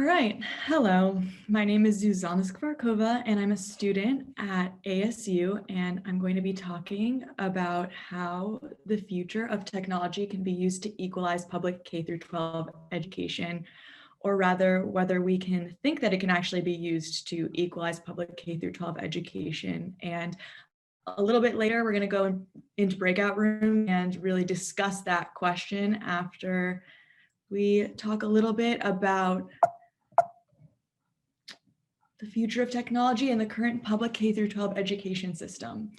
right, hello. My name is Zuzana Skvarkova, and I'm a student at ASU, and I'm going to be talking about how the future of technology can be used to equalize public K-12 education, or rather, whether we can think that it can actually be used to equalize public K-12 education. And a little bit later, we're going to go into breakout room and really discuss that question after we talk a little bit about the future of technology and the current public K-12 education system.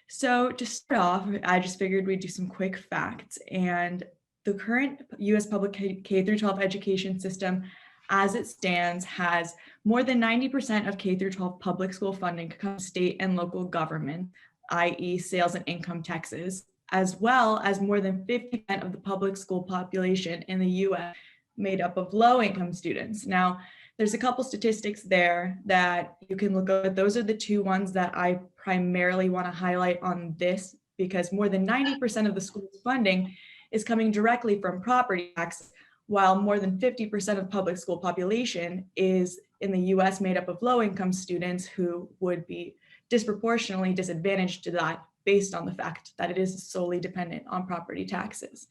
So to start off, I just figured we'd do some quick facts. And the current US public K-12 education system, as it stands, has more than 90% of K-12 public school funding come from state and local government, i.e. sales and income taxes, as well as more than 50% of the public school population in the US made up of low-income students. Now, there's a couple statistics there that you can look at. Those are the two ones that I primarily want to highlight on this, because more than 90% of the school's funding is coming directly from property tax, while more than 50% of public school population is in the US made up of low-income students who would be disproportionately disadvantaged to that based on the fact that it is solely dependent on property taxes.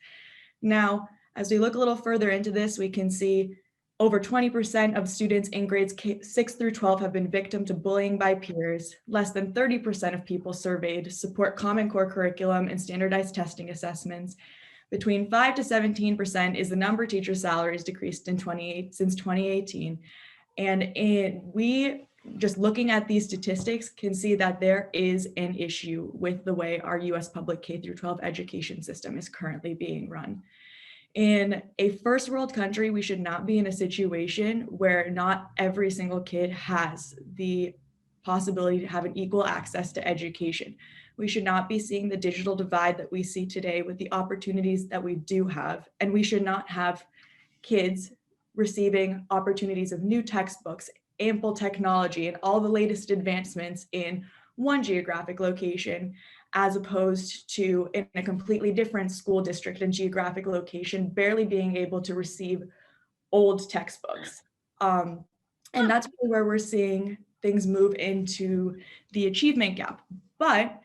Now, as we look a little further into this, we can see over 20% of students in grades 6 through 12 have been victim to bullying by peers. Less than 30% of people surveyed support Common Core curriculum and standardized testing assessments. Between 5 to 17% is the number of teacher salaries decreased in since 2018. And we, just looking at these statistics, can see that there is an issue with the way our US public K-12 education system is currently being run. In a first world country, we should not be in a situation where not every single kid has the possibility to have an equal access to education. We should not be seeing the digital divide that we see today with the opportunities that we do have. And we should not have kids receiving opportunities of new textbooks, ample technology, and all the latest advancements in one geographic location, as opposed to in a completely different school district and geographic location, barely being able to receive old textbooks. And that's really where we're seeing things move into the achievement gap. But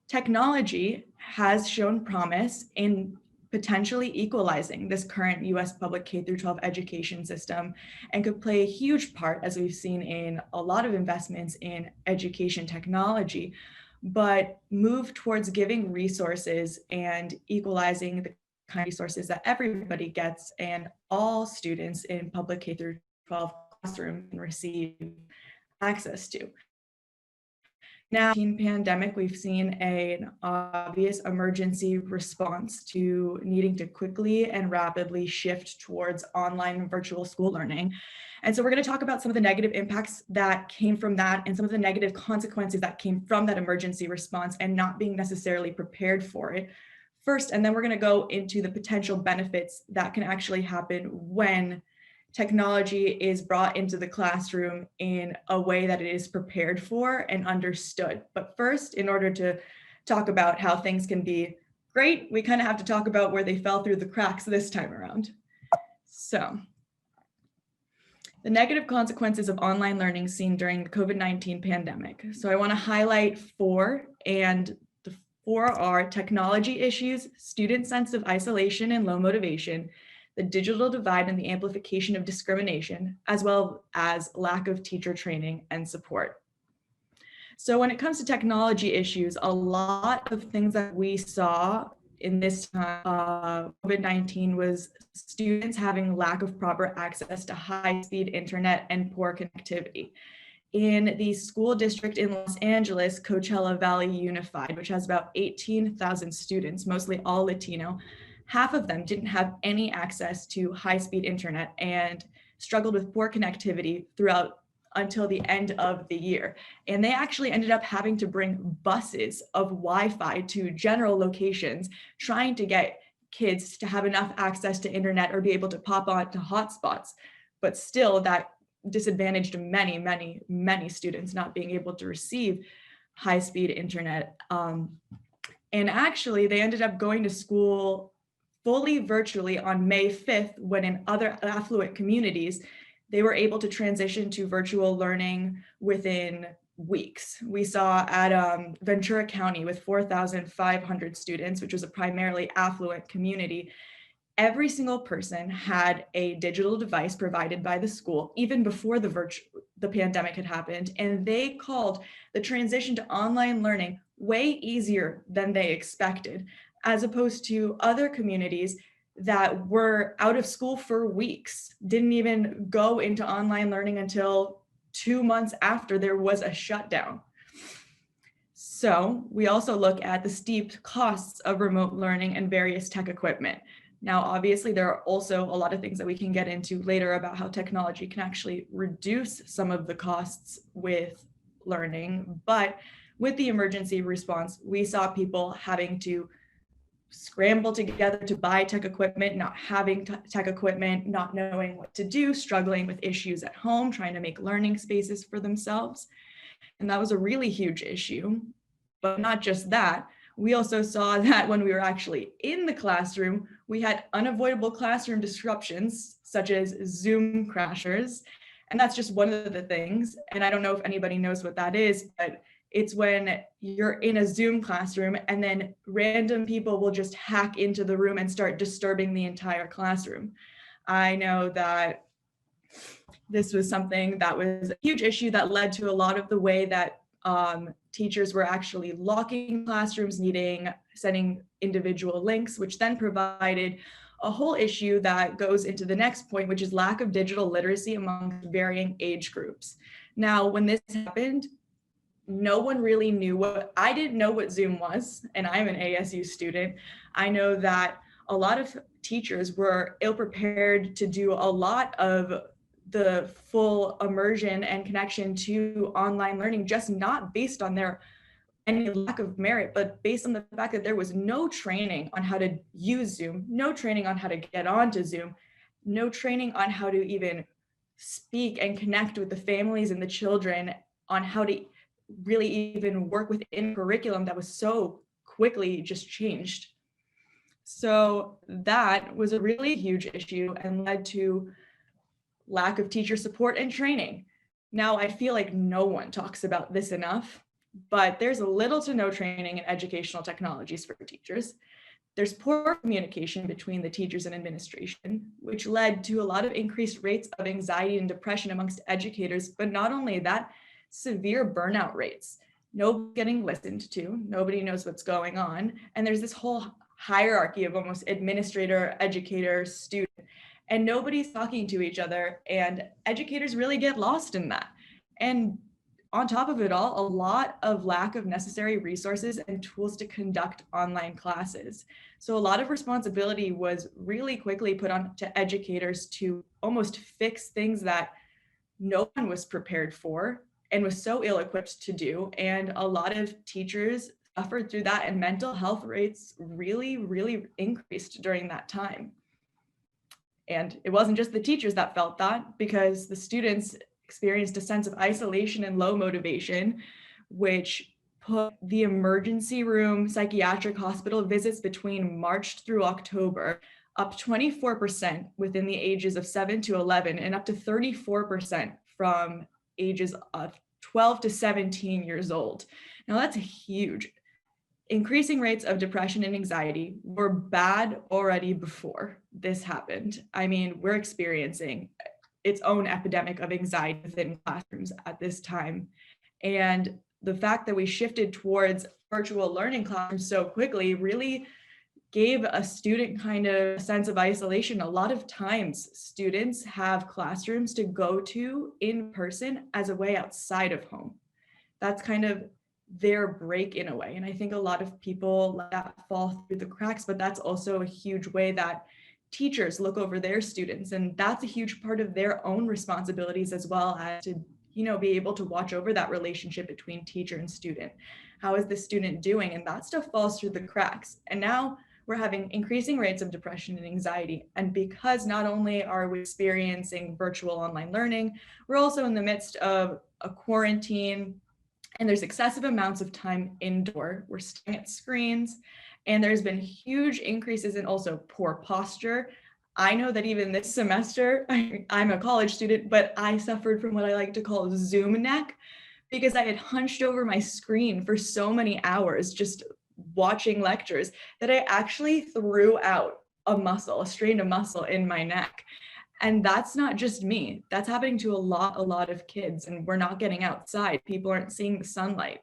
technology has shown promise in potentially equalizing this current US public K-12 education system, and could play a huge part, as we've seen in a lot of investments in education technology, but move towards giving resources and equalizing the kind of resources that everybody gets and all students in public K-12 classroom can receive access to. Now, in the pandemic, we've seen an obvious emergency response to needing to quickly and rapidly shift towards online virtual school learning. And so we're going to talk about some of the negative impacts that came from that and some of the negative consequences that came from that emergency response and not being necessarily prepared for it first. And then we're going to go into the potential benefits that can actually happen when technology is brought into the classroom in a way that it is prepared for and understood. But first, in order to talk about how things can be great, we kind of have to talk about where they fell through the cracks this time around. So, the negative consequences of online learning seen during the COVID-19 pandemic. So I want to highlight four, and the four are technology issues, student sense of isolation and low motivation, the digital divide and the amplification of discrimination, as well as lack of teacher training and support. So when it comes to technology issues, a lot of things that we saw in this time, COVID-19 was students having lack of proper access to high-speed internet and poor connectivity. In the school district in Los Angeles, Coachella Valley Unified, which has about 18,000 students, mostly all Latino, half of them didn't have any access to high-speed internet and struggled with poor connectivity throughout until the end of the year. And they actually ended up having to bring buses of Wi-Fi to general locations, trying to get kids to have enough access to internet or be able to pop on to hotspots. But still, that disadvantaged many, many, many students not being able to receive high-speed internet. And actually, they ended up going to school fully virtually on May 5th, when in other affluent communities, they were able to transition to virtual learning within weeks. We saw at Ventura County with 4,500 students, which was a primarily affluent community, every single person had a digital device provided by the school, even before the pandemic had happened. And they called the transition to online learning way easier than they expected, as opposed to other communities that were out of school for weeks, didn't even go into online learning until 2 months after there was a shutdown. So we also look at the steep costs of remote learning and various tech equipment. Now, obviously, there are also a lot of things that we can get into later about how technology can actually reduce some of the costs with learning. But with the emergency response, we saw people having to scramble together to buy tech equipment, not having tech equipment, not knowing what to do, struggling with issues at home, trying to make learning spaces for themselves. And that was a really huge issue. But not just that, we also saw that when we were actually in the classroom, we had unavoidable classroom disruptions, such as Zoom crashers. And that's just one of the things. And I don't know if anybody knows what that is, but it's when you're in a Zoom classroom and then random people will just hack into the room and start disturbing the entire classroom. I know that this was something that was a huge issue that led to a lot of the way that teachers were actually locking classrooms, sending individual links, which then provided a whole issue that goes into the next point, which is lack of digital literacy among varying age groups. Now, when this happened, no one really knew I didn't know what Zoom was, and I'm an ASU student. I know that a lot of teachers were ill-prepared to do a lot of the full immersion and connection to online learning, just not based on any lack of merit, but based on the fact that there was no training on how to use Zoom, no training on how to get onto Zoom, no training on how to even speak and connect with the families and the children on how to really even work within curriculum that was so quickly just changed. So that was a really huge issue and led to lack of teacher support and training. Now, I feel like no one talks about this enough, but there's little to no training in educational technologies for teachers. There's poor communication between the teachers and administration, which led to a lot of increased rates of anxiety and depression amongst educators, but not only that, severe burnout rates. Nobody's getting listened to, nobody knows what's going on, and there's this whole hierarchy of almost administrator, educator, student, and nobody's talking to each other, and educators really get lost in that. And on top of it all, a lot of lack of necessary resources and tools to conduct online classes. So a lot of responsibility was really quickly put on to educators to almost fix things that no one was prepared for and was so ill-equipped to do. And a lot of teachers suffered through that, and mental health rates really, really increased during that time. And it wasn't just the teachers that felt that, because the students experienced a sense of isolation and low motivation, which put the emergency room psychiatric hospital visits between March through October up 24% within the ages of 7 to 11 and up to 34% from ages of 12 to 17 years old. Now that's huge. Increasing rates of depression and anxiety were bad already before this happened. I mean, we're experiencing its own epidemic of anxiety within classrooms at this time. And the fact that we shifted towards virtual learning classrooms so quickly really gave a student kind of a sense of isolation. A lot of times students have classrooms to go to in person as a way outside of home. That's kind of their break in a way. And I think a lot of people let that fall through the cracks, but that's also a huge way that teachers look over their students. And that's a huge part of their own responsibilities as well, as to, be able to watch over that relationship between teacher and student. How is the student doing? And that stuff falls through the cracks. And now we're having increasing rates of depression and anxiety. And because not only are we experiencing virtual online learning, we're also in the midst of a quarantine, and there's excessive amounts of time indoor. We're staring at screens, and there's been huge increases in also poor posture. I know that even this semester, I'm a college student, but I suffered from what I like to call Zoom neck, because I had hunched over my screen for so many hours just watching lectures that I actually threw out a strained a muscle in my neck. And that's not just me. That's happening to a lot of kids, and we're not getting outside. People aren't seeing the sunlight.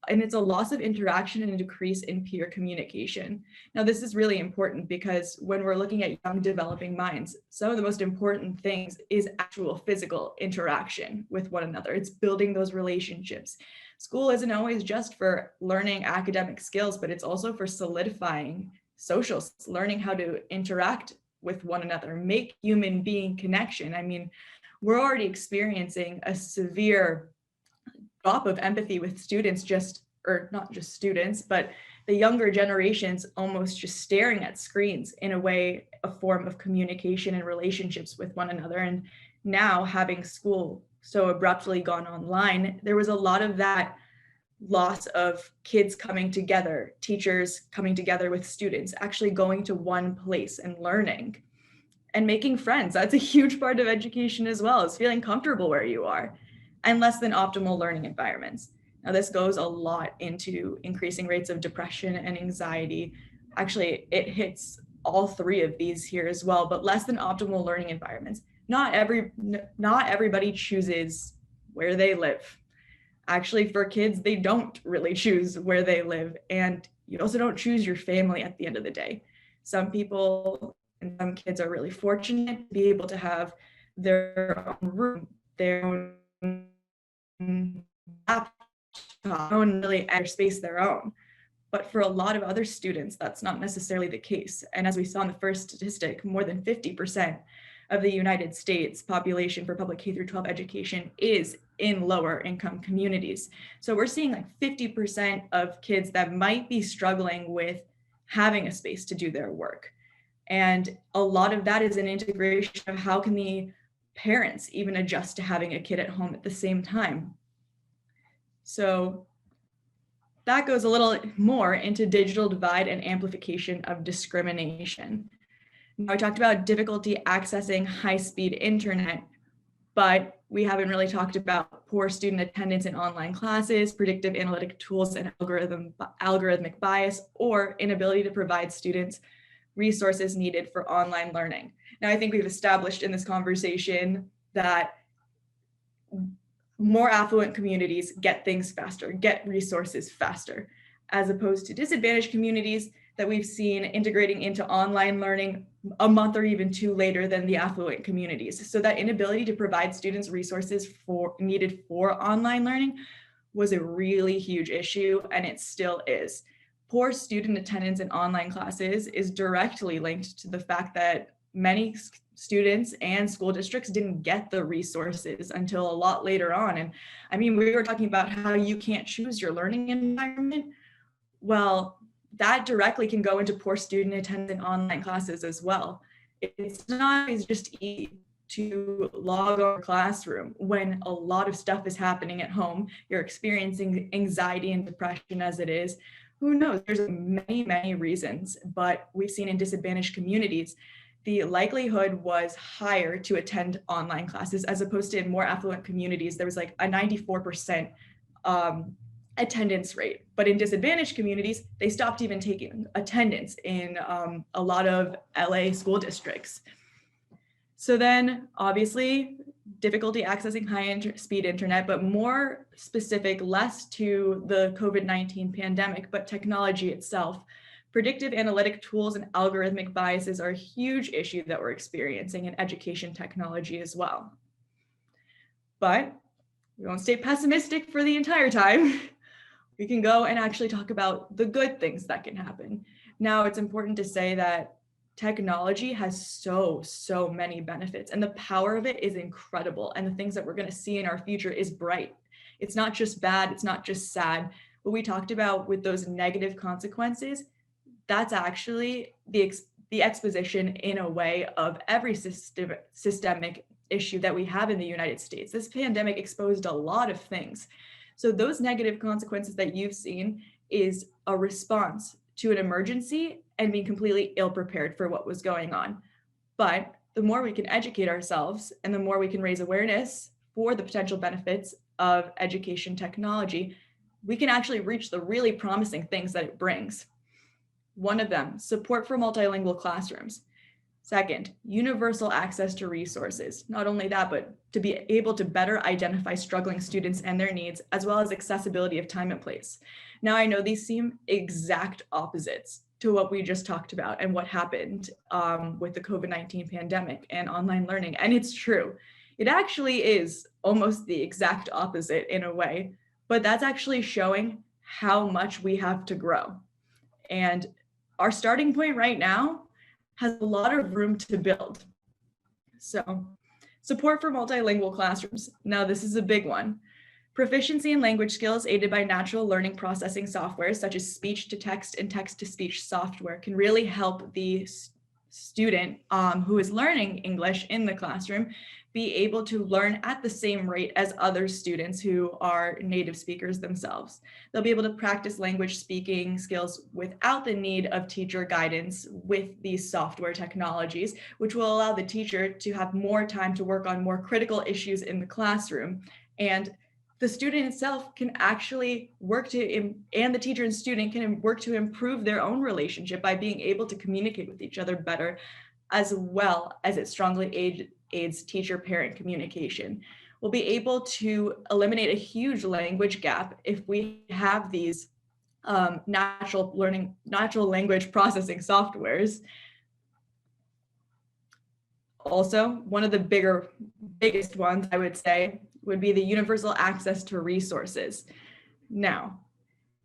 And it's a loss of interaction and a decrease in peer communication. Now, this is really important because when we're looking at young developing minds, some of the most important things is actual physical interaction with one another. It's building those relationships. School isn't always just for learning academic skills, but it's also for solidifying social skills, learning how to interact with one another, make human being connection. I mean, we're already experiencing a severe drop of empathy with students, or not just students, but the younger generations almost just staring at screens in a way, a form of communication and relationships with one another. And now having school so abruptly gone online, there was a lot of that loss of kids coming together, teachers coming together with students, actually going to one place and learning and making friends. That's a huge part of education as well, is feeling comfortable where you are, and less than optimal learning environments. Now, this goes a lot into increasing rates of depression and anxiety. Actually, it hits all three of these here as well, but less than optimal learning environments. Not everybody chooses where they live. Actually, for kids, they don't really choose where they live. And you also don't choose your family at the end of the day. Some people and some kids are really fortunate to be able to have their own room, their own laptop, own really space their own. But for a lot of other students, that's not necessarily the case. And as we saw in the first statistic, more than 50% of the United States population for public K-12 education is in lower income communities. So we're seeing like 50% of kids that might be struggling with having a space to do their work. And a lot of that is an integration of how can the parents even adjust to having a kid at home at the same time. So that goes a little more into digital divide and amplification of discrimination. Now, we talked about difficulty accessing high-speed internet, but we haven't really talked about poor student attendance in online classes, predictive analytic tools and algorithmic bias, or inability to provide students resources needed for online learning. Now, I think we've established in this conversation that more affluent communities get things faster, get resources faster, as opposed to disadvantaged communities that we've seen integrating into online learning a month or even two later than the affluent communities. So that inability to provide students resources needed for online learning was a really huge issue, and it still is. Poor student attendance in online classes is directly linked to the fact that many students and school districts didn't get the resources until a lot later on. And I mean, we were talking about how you can't choose your learning environment. Well, that directly can go into poor student attendance in online classes as well. It's not always just easy to log on a classroom when a lot of stuff is happening at home. You're experiencing anxiety and depression as it is. Who knows? There's many reasons, but we've seen in disadvantaged communities, the likelihood was higher to attend online classes as opposed to in more affluent communities. There was like a 94% attendance rate. But in disadvantaged communities, they stopped even taking attendance in a lot of LA school districts. So then obviously difficulty accessing high-speed internet, but more specific, less to the COVID-19 pandemic, but technology itself. Predictive analytic tools and algorithmic biases are a huge issue that we're experiencing in education technology as well. But we won't stay pessimistic for the entire time. We can go and actually talk about the good things that can happen. Now, it's important to say that technology has so many benefits, and the power of it is incredible. And the things that we're going to see in our future is bright. It's not just bad, it's not just sad. What we talked about with those negative consequences, that's actually the exposition in a way of every systemic issue that we have in the United States. This pandemic exposed a lot of things. So those negative consequences that you've seen is a response to an emergency and being completely ill-prepared for what was going on. But the more we can educate ourselves and the more we can raise awareness for the potential benefits of education technology, we can actually reach the really promising things that it brings. One of them, support for multilingual classrooms. Second, universal access to resources. Not only that, but to be able to better identify struggling students and their needs, as well as accessibility of time and place. Now, I know these seem exact opposites to what we just talked about and what happened with the COVID-19 pandemic and online learning. And it's true. It actually is almost the exact opposite in a way, but that's actually showing how much we have to grow. And our starting point right now has a lot of room to build. So, support for multilingual classrooms. Now, this is a big one. Proficiency in language skills aided by natural learning processing software, such as speech to text and text to speech software, can really help the student who is learning English in the classroom be able to learn at the same rate as other students who are native speakers themselves. They'll be able to practice language speaking skills without the need of teacher guidance with these software technologies, which will allow the teacher to have more time to work on more critical issues in the classroom. And the student itself can actually work to, and the teacher and student can work to improve their own relationship by being able to communicate with each other better, as well as it strongly aids teacher-parent communication. We'll be able to eliminate a huge language gap if we have these natural language processing softwares. Also, one of the biggest ones, I would say, would be the universal access to resources. Now,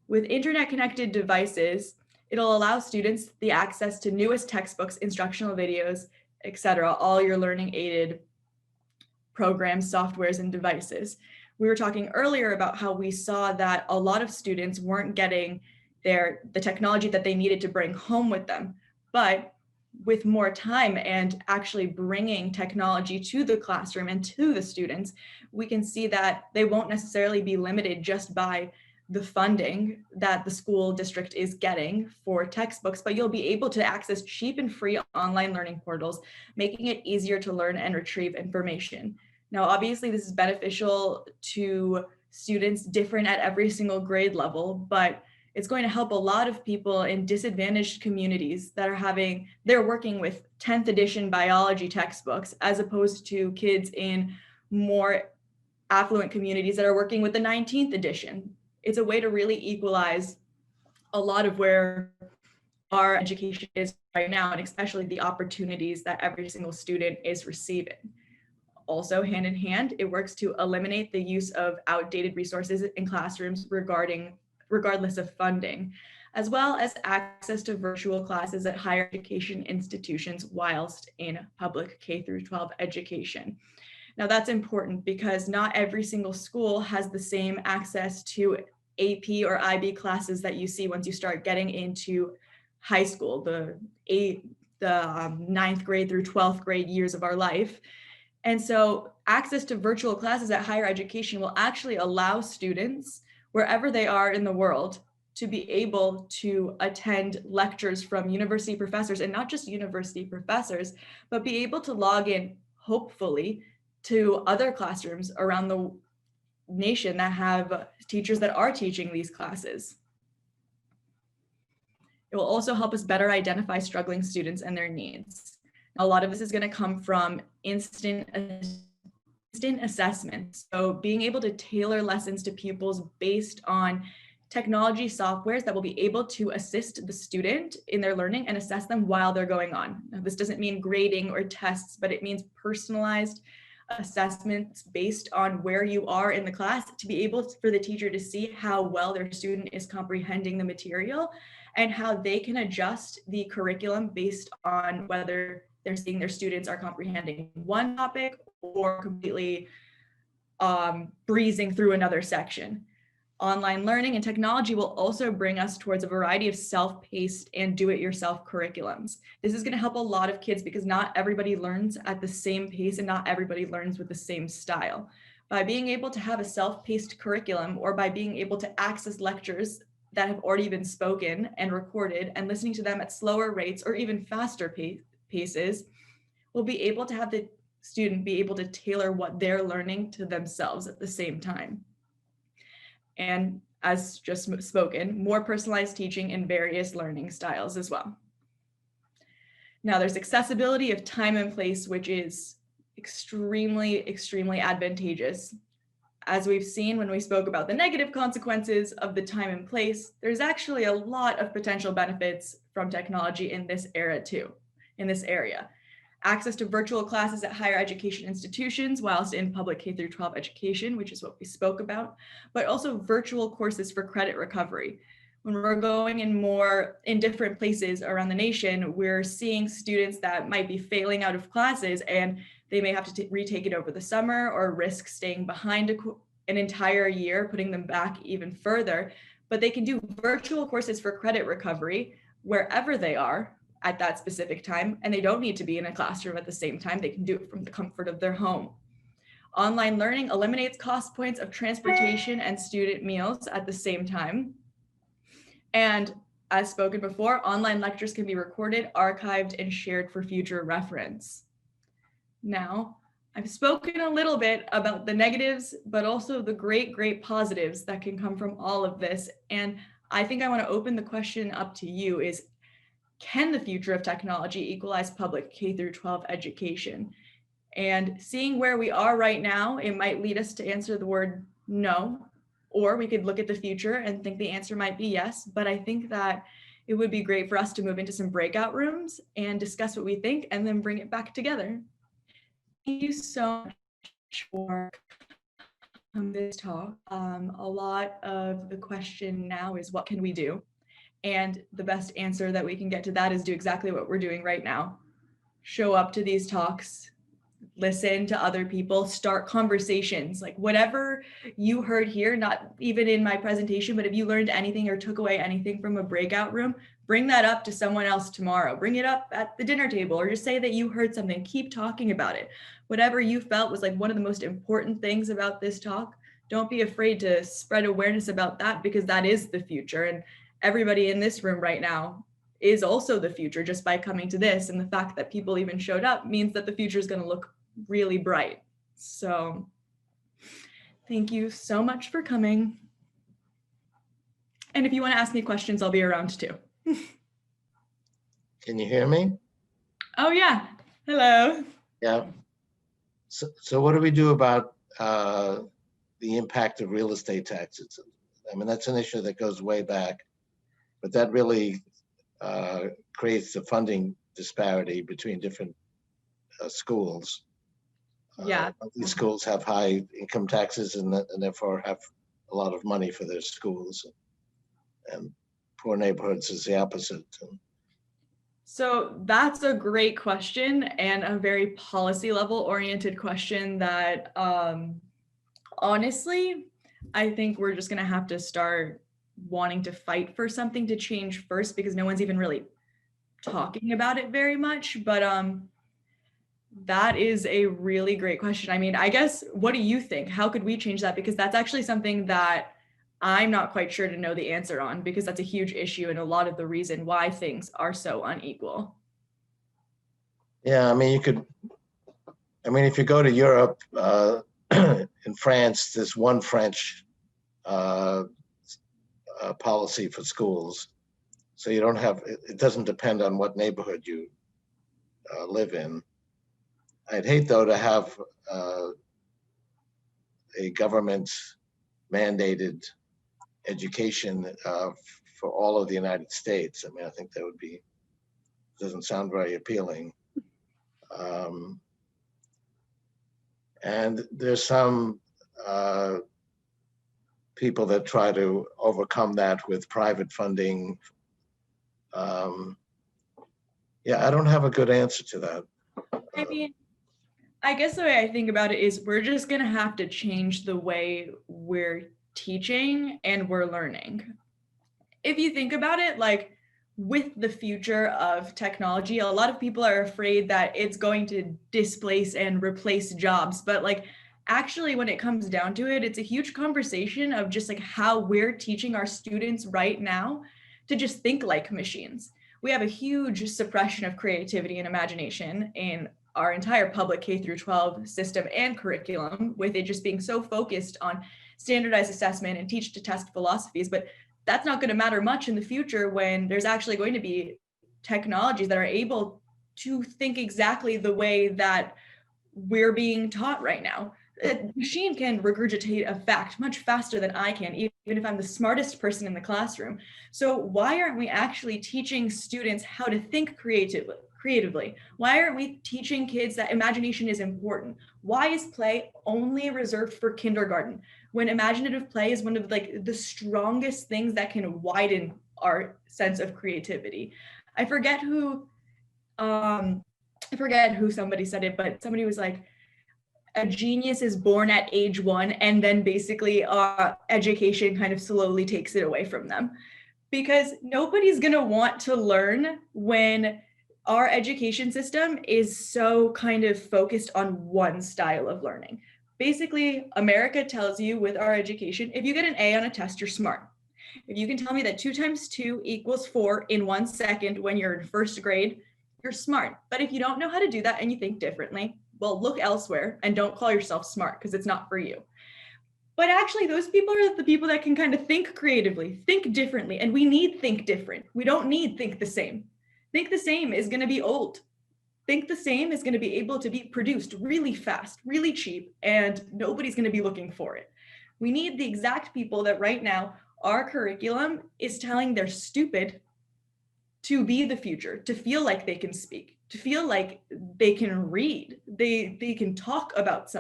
with internet-connected devices, it'll allow students the access to newest textbooks, instructional videos, etc., all your learning-aided programs, softwares, and devices. We were talking earlier about how we saw that a lot of students weren't getting the technology that they needed to bring home with them, but with more time and actually bringing technology to the classroom and to the students, we can see that they won't necessarily be limited just by the funding that the school district is getting for textbooks, but you'll be able to access cheap and free online learning portals, making it easier to learn and retrieve information. Now, obviously, this is beneficial to students different at every single grade level, but it's going to help a lot of people in disadvantaged communities that they're working with 10th edition biology textbooks, as opposed to kids in more affluent communities that are working with the 19th edition. It's a way to really equalize a lot of where our education is right now, and especially the opportunities that every single student is receiving. Also, hand in hand, it works to eliminate the use of outdated resources in classrooms regardless of funding, as well as access to virtual classes at higher education institutions whilst in public K-12 education. Now, that's important because not every single school has the same access to AP or IB classes that you see once you start getting into high school, the 9th grade through 12th grade years of our life. And so access to virtual classes at higher education will actually allow students, wherever they are in the world, to be able to attend lectures from university professors, and not just university professors, but be able to log in, hopefully, to other classrooms around the nation that have teachers that are teaching these classes. It will also help us better identify struggling students and their needs. A lot of this is going to come from instant assessment. So being able to tailor lessons to pupils based on technology softwares that will be able to assist the student in their learning and assess them while they're going on. Now, this doesn't mean grading or tests, but it means personalized assessments based on where you are in the class, to be able for the teacher to see how well their student is comprehending the material and how they can adjust the curriculum based on whether they're seeing their students are comprehending one topic or completely breezing through another section. Online learning and technology will also bring us towards a variety of self-paced and do-it-yourself curriculums. This is going to help a lot of kids because not everybody learns at the same pace and not everybody learns with the same style. By being able to have a self-paced curriculum, or by being able to access lectures that have already been spoken and recorded and listening to them at slower rates or even faster paces, will be able to have the student be able to tailor what they're learning to themselves at the same time. And as just spoken, more personalized teaching in various learning styles as well. Now there's accessibility of time and place, which is extremely, extremely advantageous. As we've seen when we spoke about the negative consequences of the time and place, there's actually a lot of potential benefits from technology in this era too, in this area. Access to virtual classes at higher education institutions whilst in public K-12 education, which is what we spoke about, but also virtual courses for credit recovery. When we're going in different places around the nation, we're seeing students that might be failing out of classes and they may have to retake it over the summer or risk staying behind an entire year, putting them back even further. But they can do virtual courses for credit recovery wherever they are at that specific time, and they don't need to be in a classroom at the same time. They can do it from the comfort of their home. Online learning eliminates cost points of transportation and student meals at the same time. And as spoken before, online lectures can be recorded, archived, and shared for future reference. Now, I've spoken a little bit about the negatives, but also the great, great positives that can come from all of this. And I think I want to open the question up to you is, can the future of technology equalize public K-12 education? And seeing where we are right now, it might lead us to answer the word no, or we could look at the future and think the answer might be yes. But I think that it would be great for us to move into some breakout rooms and discuss what we think and then bring it back together. Thank you so much for this talk. A lot of the question now is, what can we do? And the best answer that we can get to that is do exactly what we're doing right now. Show up to these talks, listen to other people, start conversations. Like whatever you heard here, not even in my presentation, but if you learned anything or took away anything from a breakout room, bring that up to someone else tomorrow. Bring it up at the dinner table, or just say that you heard something. Keep talking about it. Whatever you felt was like one of the most important things about this talk, don't be afraid to spread awareness about that, because that is the future. And everybody in this room right now is also the future just by coming to this. And the fact that people even showed up means that the future is going to look really bright. So thank you so much for coming. And if you want to ask me questions, I'll be around too. Can you hear me? Oh yeah, hello. Yeah. So what do we do about the impact of real estate taxes? I mean, that's an issue that goes way back, but that really creates a funding disparity between different schools. Yeah. These schools have high income taxes and therefore have a lot of money for their schools. And poor neighborhoods is the opposite. So that's a great question, and a very policy level oriented question that honestly, I think we're just going to have to start wanting to fight for something to change first, because no one's even really talking about it very much. But that is a really great question. I mean, I guess, what do you think? How could we change that? Because that's actually something that I'm not quite sure to know the answer on, because that's a huge issue and a lot of the reason why things are so unequal. Yeah, I mean, if you go to Europe, in France, there's one French policy for schools. So you don't have, it doesn't depend on what neighborhood you live in. I'd hate though to have a government mandated education for all of the United States. I mean, I think that would be, doesn't sound very appealing. And there's some people that try to overcome that with private funding. Yeah, I don't have a good answer to that. I mean, I guess the way I think about it is we're just going to have to change the way we're teaching and we're learning. If you think about it, like with the future of technology, a lot of people are afraid that it's going to displace and replace jobs. But like, actually, when it comes down to it, it's a huge conversation of just like how we're teaching our students right now to just think like machines. We have a huge suppression of creativity and imagination in our entire public K through 12 system and curriculum, with it just being so focused on standardized assessment and teach to test philosophies. But that's not going to matter much in the future when there's actually going to be technologies that are able to think exactly the way that we're being taught right now. A machine can regurgitate a fact much faster than I can, even if I'm the smartest person in the classroom. So why aren't we actually teaching students how to think creatively? Why aren't we teaching kids that imagination is important? Why is play only reserved for kindergarten, when imaginative play is one of like the strongest things that can widen our sense of creativity? I forget who somebody said it, but somebody was like, a genius is born at age 1, and then basically education kind of slowly takes it away from them, because nobody's going to want to learn when our education system is so kind of focused on one style of learning. Basically, America tells you with our education, if you get an A on a test, you're smart. If you can tell me that 2 times 2 equals 4 in 1 second when you're in first grade, you're smart. But if you don't know how to do that and you think differently, well, look elsewhere and don't call yourself smart, because it's not for you. But actually, those people are the people that can kind of think creatively, think differently. And we need think different. We don't need think the same. Think the same is going to be old. Think the same is going to be able to be produced really fast, really cheap, and nobody's going to be looking for it. We need the exact people that right now our curriculum is telling they're stupid to be the future, to feel like they can speak, to feel like they can read, they can talk about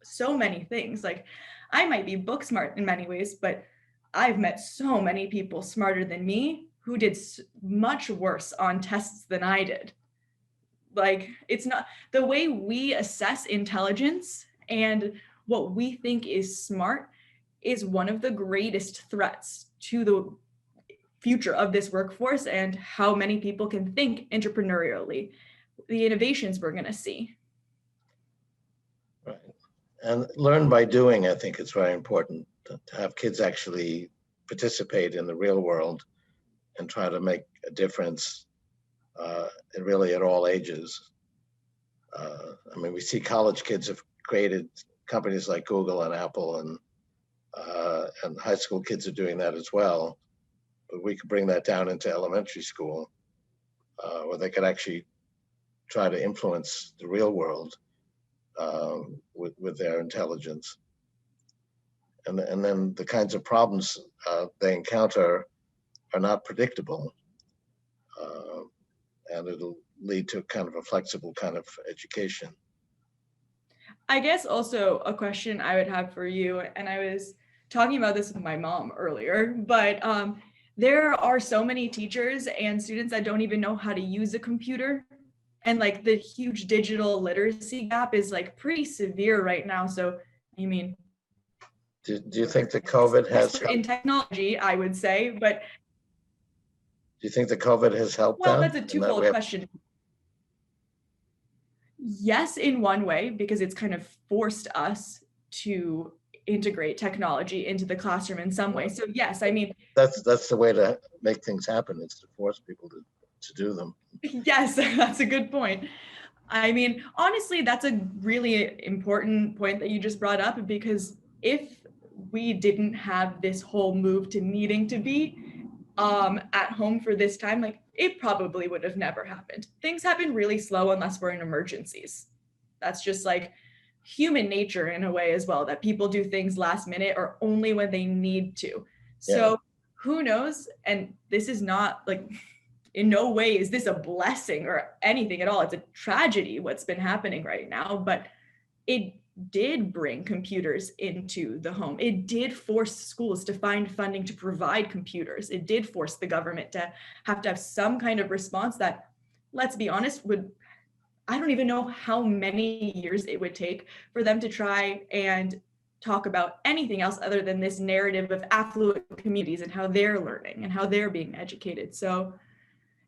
so many things. Like, I might be book smart in many ways, but I've met so many people smarter than me who did much worse on tests than I did. Like, it's not the way we assess intelligence, and what we think is smart is one of the greatest threats to the future of this workforce and how many people can think entrepreneurially, the innovations we're going to see. Right. And learn by doing. I think it's very important to have kids actually participate in the real world and try to make a difference, really at all ages. I mean, we see college kids have created companies like Google and Apple, and high school kids are doing that as well. But we could bring that down into elementary school, where they could actually try to influence the real world with their intelligence. And then the kinds of problems they encounter are not predictable, and it'll lead to kind of a flexible kind of education. I guess also a question I would have for you, and I was talking about this with my mom earlier, but there are so many teachers and students that don't even know how to use a computer. And like the huge digital literacy gap is like pretty severe right now. So, I mean, Do you think that COVID has in technology, I would say, but do you think that COVID has helped well, them? that's a twofold question. Yes, in one way, because it's kind of forced us to integrate technology into the classroom in some way. So yes, I mean, that's the way to make things happen, is to force people to do them. Yes, that's a good point. I mean, honestly, that's a really important point that you just brought up, because if we didn't have this whole move to needing to be at home for this time, like, it probably would have never happened. Things happen really slow unless we're in emergencies. That's just like human nature in a way as well, that people do things last minute or only when they need to. So who knows? And this is not like, in no way is this a blessing or anything at all. It's a tragedy what's been happening right now, but it did bring computers into the home. It did force schools to find funding to provide computers. It did force the government to have some kind of response that, let's be honest, I don't even know how many years it would take for them to try and talk about anything else other than this narrative of affluent communities and how they're learning and how they're being educated. So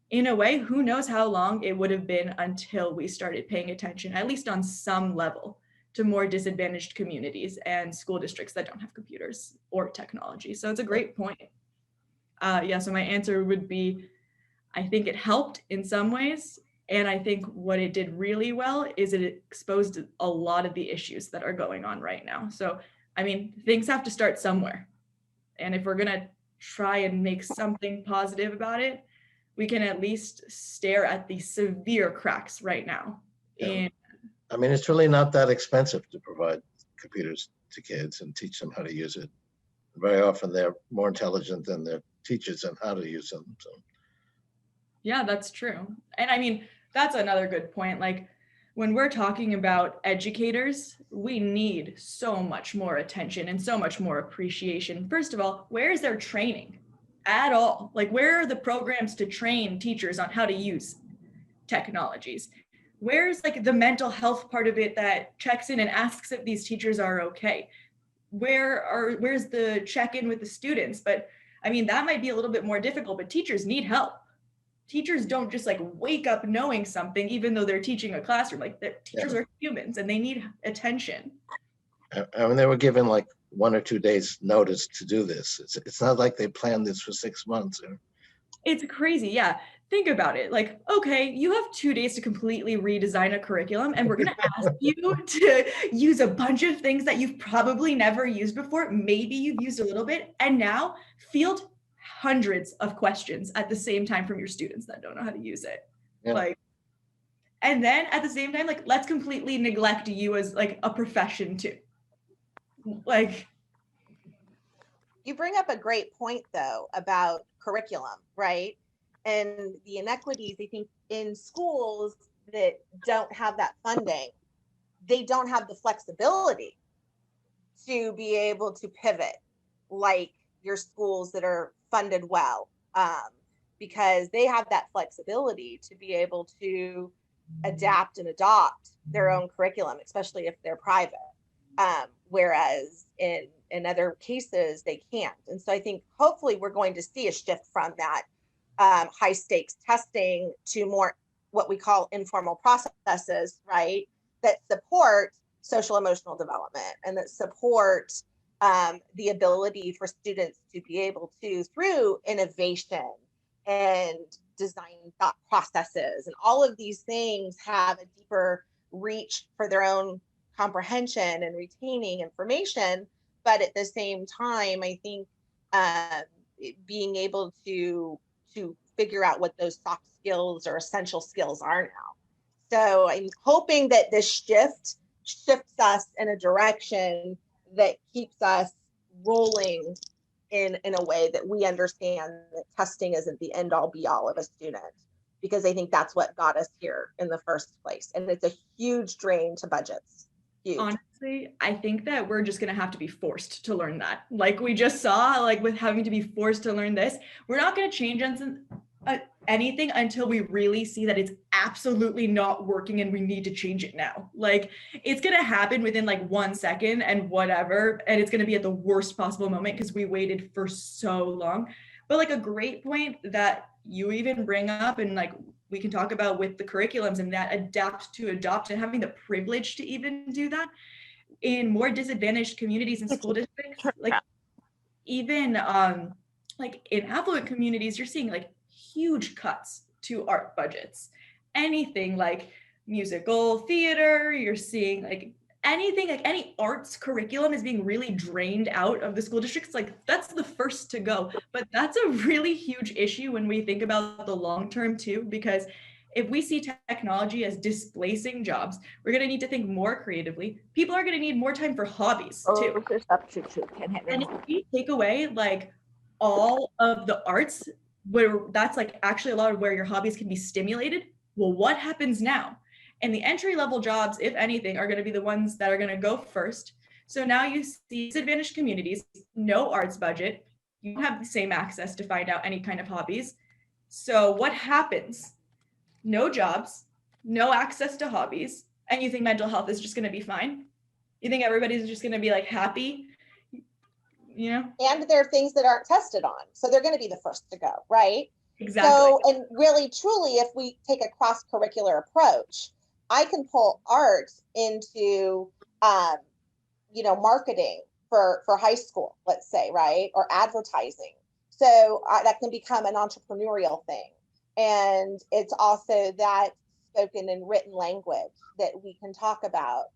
in a way, who knows how long it would have been until we started paying attention, at least on some level, to more disadvantaged communities and school districts that don't have computers or technology. So it's a great point. So my answer would be, I think it helped in some ways, And I think what it did really well is it exposed a lot of the issues that are going on right now. So, I mean, things have to start somewhere. And if we're going to try and make something positive about it, we can at least stare at the severe cracks right now. Yeah. I mean, it's really not that expensive to provide computers to kids and teach them how to use it. Very often they're more intelligent than their teachers on how to use them. So. Yeah, that's true. And I mean, that's another good point. Like when we're talking about educators, we need so much more attention and so much more appreciation. First of all, where is their training at all? Like where are the programs to train teachers on how to use technologies? Where's like the mental health part of it that checks in and asks if these teachers are okay? Where's the check-in with the students? But I mean, that might be a little bit more difficult, but teachers need help. Teachers don't just like wake up knowing something, even though they're teaching a classroom. Like teachers are humans and they need attention. I mean, they were given like 1 or 2 days notice to do this. It's not like they planned this for 6 months. It's crazy. Yeah. Think about it. Like, okay, you have 2 days to completely redesign a curriculum, and we're going to ask you to use a bunch of things that you've probably never used before. Maybe you've used a little bit, and now field hundreds of questions at the same time from your students that don't know how to use it. Yeah. Like, and then at the same time, like, let's completely neglect you as like a profession too. Like, you bring up a great point though about curriculum, right? And the inequities, I think, in schools that don't have that funding, they don't have the flexibility to be able to pivot like your schools that are funded well, because they have that flexibility to be able to adapt and adopt their own curriculum, especially if they're private. Whereas in other cases, they can't. And so I think hopefully we're going to see a shift from that high stakes testing to more what we call informal processes, right? That support social emotional development and that support the ability for students to be able to, through innovation and design thought processes and all of these things, have a deeper reach for their own comprehension and retaining information. But at the same time, I think being able to figure out what those soft skills or essential skills are now. So I'm hoping that this shifts us in a direction that keeps us rolling in a way that we understand that testing isn't the end all be all of a student, because I think that's what got us here in the first place. And it's a huge drain to budgets. Huge. Honestly, I think that we're just going to have to be forced to learn that. Like we just saw, like with having to be forced to learn this, we're not going to change anything until we really see that it's absolutely not working and we need to change it now. Like it's going to happen within like 1 second and whatever. And it's going to be at the worst possible moment because we waited for so long. But like a great point that you even bring up, and like we can talk about with the curriculums and that adapt to adopt, and having the privilege to even do that in more disadvantaged communities and school districts, like even like in affluent communities, you're seeing like huge cuts to art budgets. Anything like musical theater, you're seeing like anything, like any arts curriculum is being really drained out of the school districts. Like that's the first to go, but that's a really huge issue when we think about the long term too, because if we see technology as displacing jobs, we're going to need to think more creatively. People are going to need more time for hobbies too. And if we take away like all of the arts, where that's like actually a lot of where your hobbies can be stimulated, well, what happens now? And the entry-level jobs, if anything, are going to be the ones that are going to go first. So now you see disadvantaged communities, no arts budget, you don't have the same access to find out any kind of hobbies. So what happens? No jobs, no access to hobbies, and you think mental health is just going to be fine? You think everybody's just going to be like happy? You know? And there are things that aren't tested on, so they're going to be the first to go, right? Exactly. So, and really, truly, if we take a cross-curricular approach, I can pull art into, marketing for high school, let's say, right? Or advertising. So that can become an entrepreneurial thing. And it's also that spoken and written language that we can talk about.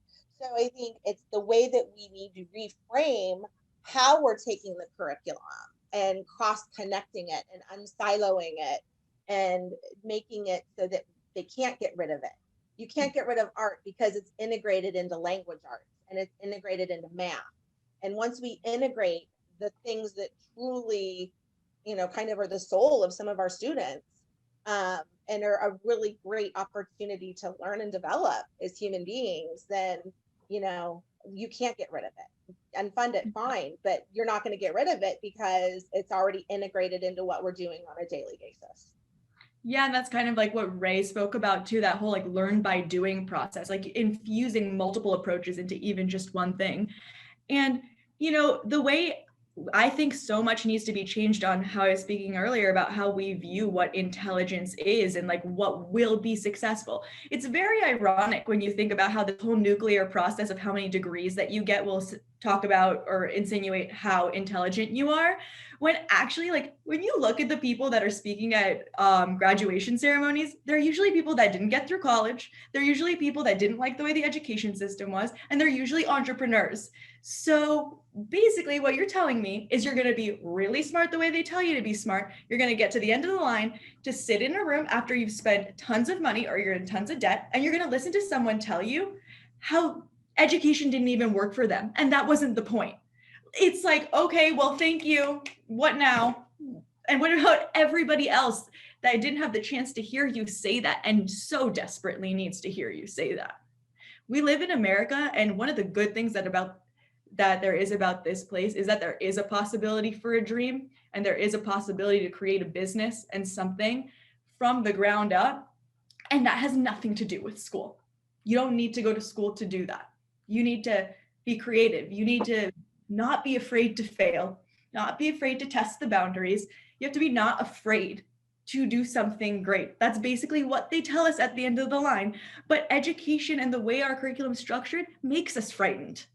So I think it's the way that we need to reframe how we're taking the curriculum and cross-connecting it and unsiloing it and making it so that they can't get rid of it. You can't get rid of art because it's integrated into language arts and it's integrated into math. And once we integrate the things that truly, kind of are the soul of some of our students, and are a really great opportunity to learn and develop as human beings, then, you can't get rid of it. And fund it, fine, but you're not going to get rid of it because it's already integrated into what we're doing on a daily basis. Yeah, and that's kind of like what Ray spoke about too, that whole like learn by doing process, like infusing multiple approaches into even just one thing. And, the way I think so much needs to be changed on how I was speaking earlier about how we view what intelligence is and like what will be successful. It's very ironic when you think about how the whole nuclear process of how many degrees that you get will talk about or insinuate how intelligent you are, when actually, like, when you look at the people that are speaking at graduation ceremonies, they're usually people that didn't get through college. They're usually people that didn't like the way the education system was, and they're usually entrepreneurs. So basically what you're telling me is you're going to be really smart the way they tell you to be smart. You're going to get to the end of the line to sit in a room after you've spent tons of money or you're in tons of debt, and you're going to listen to someone tell you how education didn't even work for them. And that wasn't the point. It's like, okay, well, thank you. What now? And what about everybody else that didn't have the chance to hear you say that and so desperately needs to hear you say that? We live in America, and one of the good things that there is about this place is that there is a possibility for a dream, and there is a possibility to create a business and something from the ground up. And that has nothing to do with school. You don't need to go to school to do that. You need to be creative. You need to not be afraid to fail, not be afraid to test the boundaries. You have to be not afraid to do something great. That's basically what they tell us at the end of the line. But education and the way our curriculum is structured makes us frightened,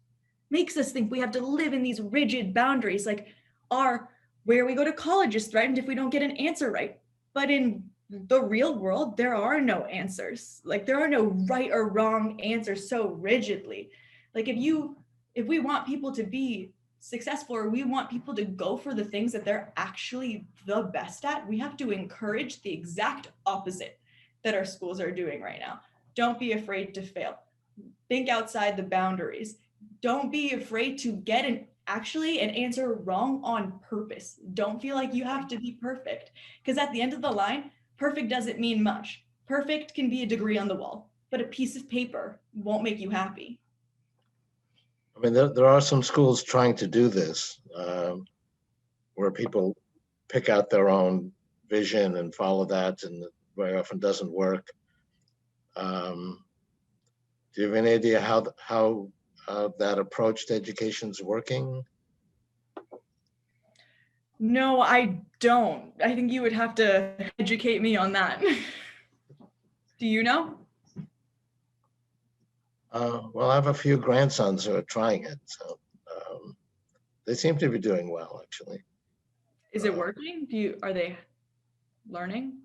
makes us think we have to live in these rigid boundaries, like where we go to college is threatened if we don't get an answer right. But in the real world, there are no answers. Like, there are no right or wrong answers so rigidly. Like, if we want people to be successful, or we want people to go for the things that they're actually the best at, we have to encourage the exact opposite that our schools are doing right now. Don't be afraid to fail. Think outside the boundaries. Don't be afraid to get an answer wrong on purpose. Don't feel like you have to be perfect, because at the end of the line, perfect doesn't mean much. Perfect can be a degree on the wall, but a piece of paper won't make you happy. I mean, there are some schools trying to do this, where people pick out their own vision and follow that, and it very often doesn't work. Do you have any idea how that approach to education is working? No, I don't. I think you would have to educate me on that. Do you know? Well, I have a few grandsons who are trying it, so they seem to be doing well, actually. Is it working? Are they learning?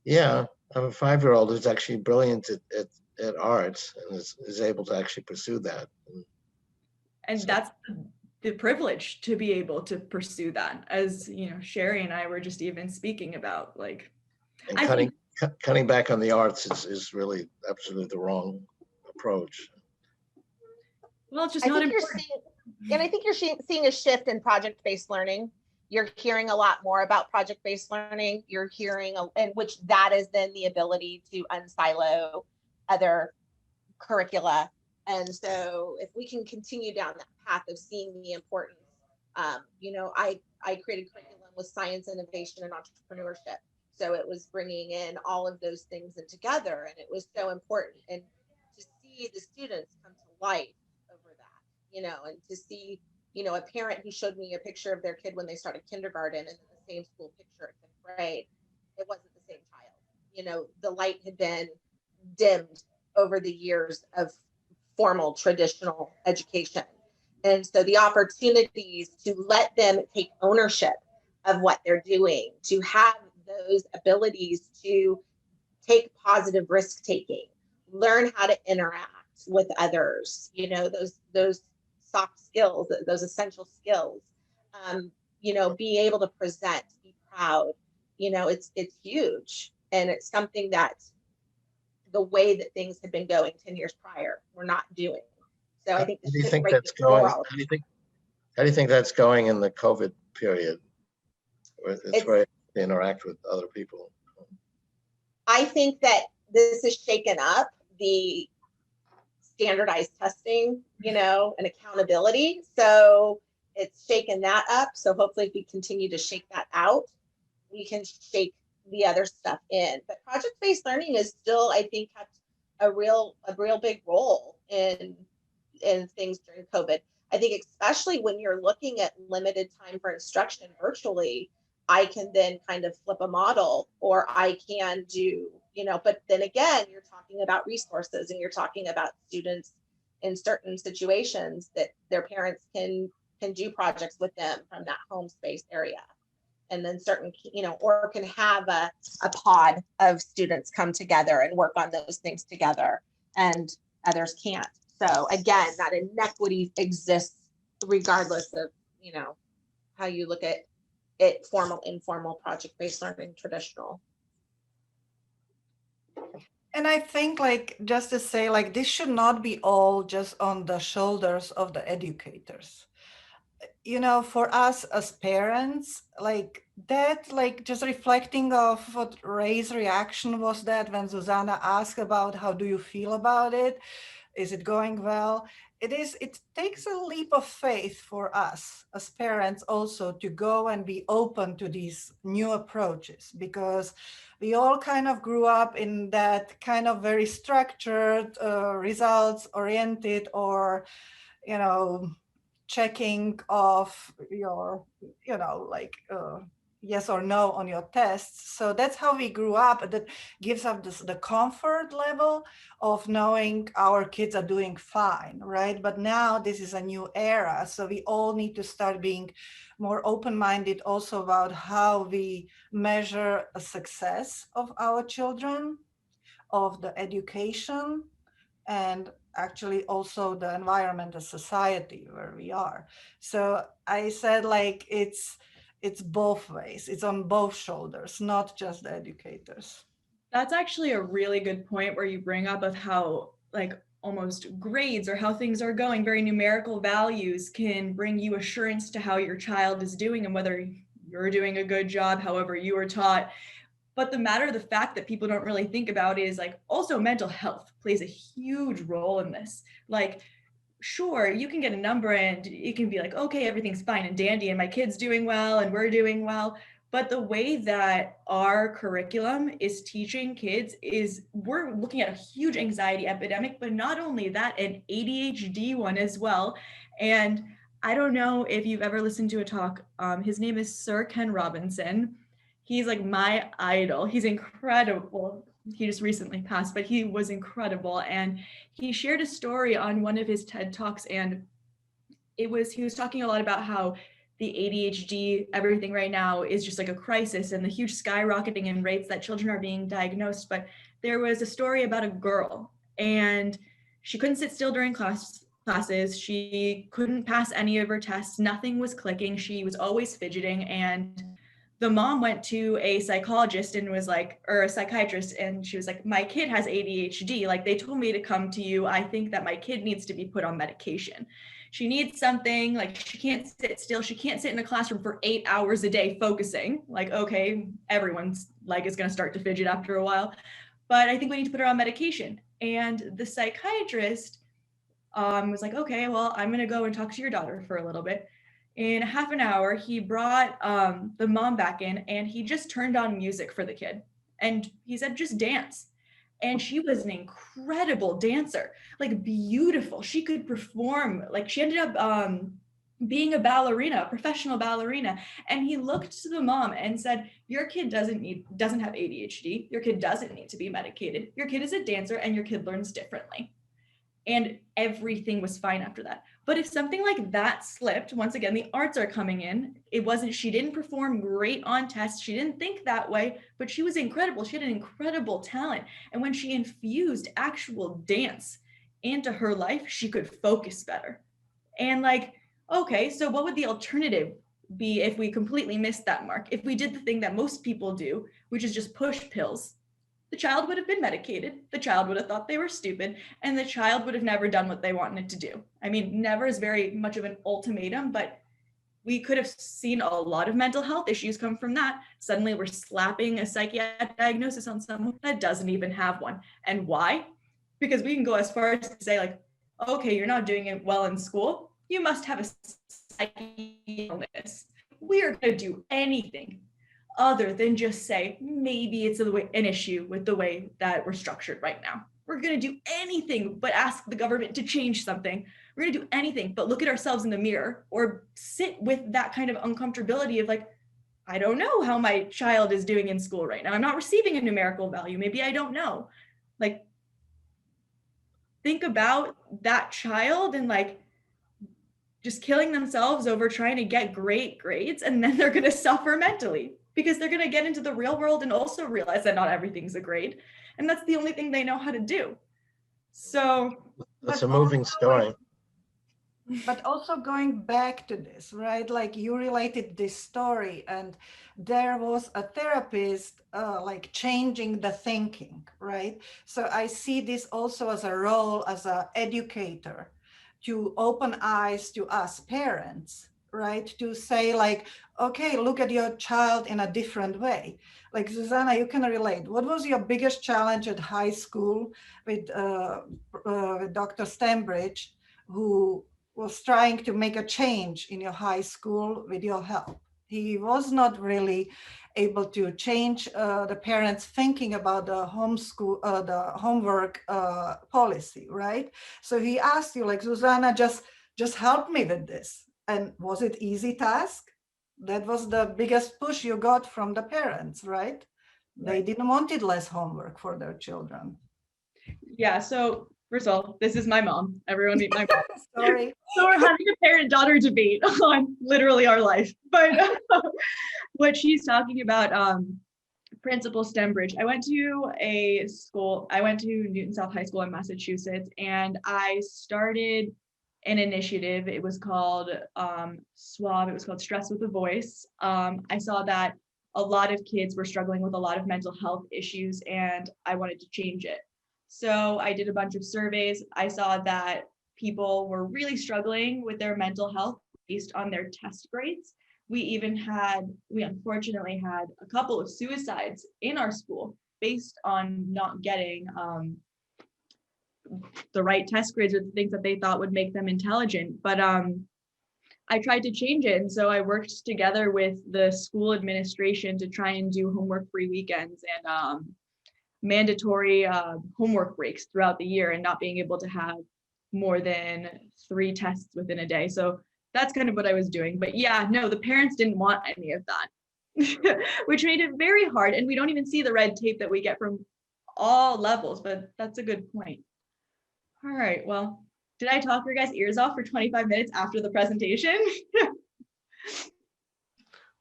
Yeah, I have a 5-year-old who's actually brilliant at arts and is able to actually pursue that. And So- that's the privilege to be able to pursue that, as Sherry and I were just even speaking about. Like, And cutting back on the arts is really absolutely the wrong approach. Well, it's just not important. I think you're seeing a shift in project-based learning. You're hearing a lot more about project-based learning. You're hearing, and which that is then the ability to unsilo other curricula. And so if we can continue down that path of seeing the importance, I created curriculum with science, innovation, and entrepreneurship. So it was bringing in all of those things in together, and it was so important. And to see the students come to life over that, and to see, a parent who showed me a picture of their kid when they started kindergarten, and then the same school picture at 5th grade, it wasn't the same child. The light had been dimmed over the years of formal traditional education. And so the opportunities to let them take ownership of what they're doing, to have those abilities to take positive risk taking, learn how to interact with others, you know, those soft skills, those essential skills, you know, be able to present, be proud, you know, it's huge. And it's something that the way that things had been going 10 years prior, we're not doing. So I think How do you think that's the going? world. How do you think that's going in the COVID period? Where it's very hard to interact with other people. I think that this has shaken up the standardized testing, you know, and accountability. So it's shaken that up. So hopefully if we continue to shake that out, we can shake the other stuff in. But project-based learning is still, I think, had a real big role in things during COVID. I think especially when you're looking at limited time for instruction virtually, I can then kind of flip a model, or I can do, you know, but then again, you're talking about resources, and you're talking about students in certain situations that their parents can do projects with them from that home space area. And then certain, you know, or can have a pod of students come together and work on those things together, and others can't. So again, that inequity exists regardless of, you know, how you look at it, formal, informal, project-based learning, traditional. And I think, like, just to say, like, this should not be all just on the shoulders of the educators. You know, for us as parents, like that, like just reflecting of what Ray's reaction was, that when Zuzana asked about how do you feel about it, is it going well? It takes a leap of faith for us as parents also to go and be open to these new approaches, because we all kind of grew up in that kind of very structured, results oriented, or, you know, checking off your, you know, like yes or no on your tests. So that's how we grew up. That gives us the comfort level of knowing our kids are doing fine, right? But now this is a new era. So we all need to start being more open-minded also about how we measure a success of our children, of the education, and actually also the environment, the society where we are. So I said, like, it's both ways. It's on both shoulders, not just the educators. That's actually a really good point where you bring up of how, like, almost grades or how things are going, very numerical values can bring you assurance to how your child is doing and whether you're doing a good job, however you were taught. But the fact that people don't really think about is, like, also mental health plays a huge role in this. Like, sure, you can get a number and it can be like, okay, everything's fine and dandy and my kid's doing well and we're doing well. But the way that our curriculum is teaching kids is we're looking at a huge anxiety epidemic, but not only that, an ADHD one as well. And I don't know if you've ever listened to a talk. His name is Sir Ken Robinson. He's like my idol. He's incredible. He just recently passed, but he was incredible. And he shared a story on one of his TED Talks, and he was talking a lot about how the ADHD, everything right now is just like a crisis, and the huge skyrocketing in rates that children are being diagnosed. But there was a story about a girl, and she couldn't sit still during classes. She couldn't pass any of her tests. Nothing was clicking. She was always fidgeting, and the mom went to a psychologist and was like, or a psychiatrist, and she was like, my kid has ADHD. Like, they told me to come to you. I think that my kid needs to be put on medication. She needs something, like, she can't sit still. She can't sit in a classroom for 8 hours a day focusing. Like, okay, everyone's like is going to start to fidget after a while, but I think we need to put her on medication. And the psychiatrist was like, okay, well, I'm going to go and talk to your daughter for a little bit. In half an hour, he brought the mom back in, and he just turned on music for the kid. And he said, just dance. And she was an incredible dancer, like beautiful. She could perform, like she ended up being a ballerina, a professional ballerina. And he looked to the mom and said, your kid doesn't have ADHD. Your kid doesn't need to be medicated. Your kid is a dancer and your kid learns differently. and everything was fine after that. But if something like that slipped, once again, the arts are coming in. She didn't perform great on tests. She didn't think that way, but she was incredible. She had an incredible talent. And when she infused actual dance into her life, she could focus better. And like, okay, so what would the alternative be if we completely missed that mark? If we did the thing that most people do, which is just push pills, the child would have been medicated, the child would have thought they were stupid, and the child would have never done what they wanted to do. I mean, never is very much of an ultimatum, but we could have seen a lot of mental health issues come from that. Suddenly we're slapping a psychiatric diagnosis on someone that doesn't even have one. And why? Because we can go as far as to say like, okay, you're not doing it well in school, you must have a psychiatric illness. We are going to do anything other than just say, maybe it's an issue with the way that we're structured right now. We're going to do anything but ask the government to change something. We're going to do anything but look at ourselves in the mirror or sit with that kind of uncomfortability of like, I don't know how my child is doing in school right now. I'm not receiving a numerical value. Maybe I don't know. Like, think about that child and like just killing themselves over trying to get great grades, and then they're going to suffer mentally because they're going to get into the real world and also realize that not everything's a grade, and that's the only thing they know how to do. So That's a moving story. But also going back to this, right? Like you related this story, and there was a therapist like changing the thinking, right? So I see this also as a role as an educator, to open eyes to us parents, right? To say like, okay, look at your child in a different way. Like Zuzana, you can relate. What was your biggest challenge at high school with Dr. Stambridge, who was trying to make a change in your high school with your help? He was not really able to change the parents' thinking about the homeschool, the homework policy, right? So he asked you, like, Zuzana, just help me with this. And was it easy task? That was the biggest push you got from the parents, right? They didn't wanted less homework for their children. Yeah, so first of all, this is my mom. Everyone meet my mom. Sorry. So we're having a parent-daughter debate on literally our life. But what she's talking about, Principal Stembridge. I went to a school, I went to Newton South High School in Massachusetts, and I started an initiative. It was called SWAB, it was called Stress with a Voice. I saw that a lot of kids were struggling with a lot of mental health issues, and I wanted to change it. So I did a bunch of surveys. I saw that people were really struggling with their mental health based on their test grades. We unfortunately had a couple of suicides in our school based on not getting the right test grades or the things that they thought would make them intelligent. But I tried to change it. And so I worked together with the school administration to try and do homework-free weekends and mandatory homework breaks throughout the year, and not being able to have more than 3 tests within a day. So that's kind of what I was doing. But yeah, no, the parents didn't want any of that, which made it very hard. And we don't even see the red tape that we get from all levels, but that's a good point. All right, well, did I talk your guys' ears off for 25 minutes after the presentation?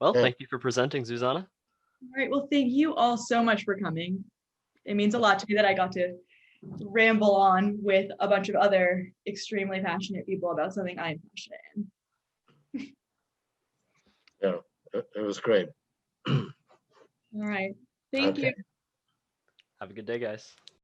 Well, thank you for presenting, Zuzana. All right, well, thank you all so much for coming. It means a lot to me that I got to ramble on with a bunch of other extremely passionate people about something I'm passionate in. Yeah, it was great. All right. Thank you. Have a good day, guys.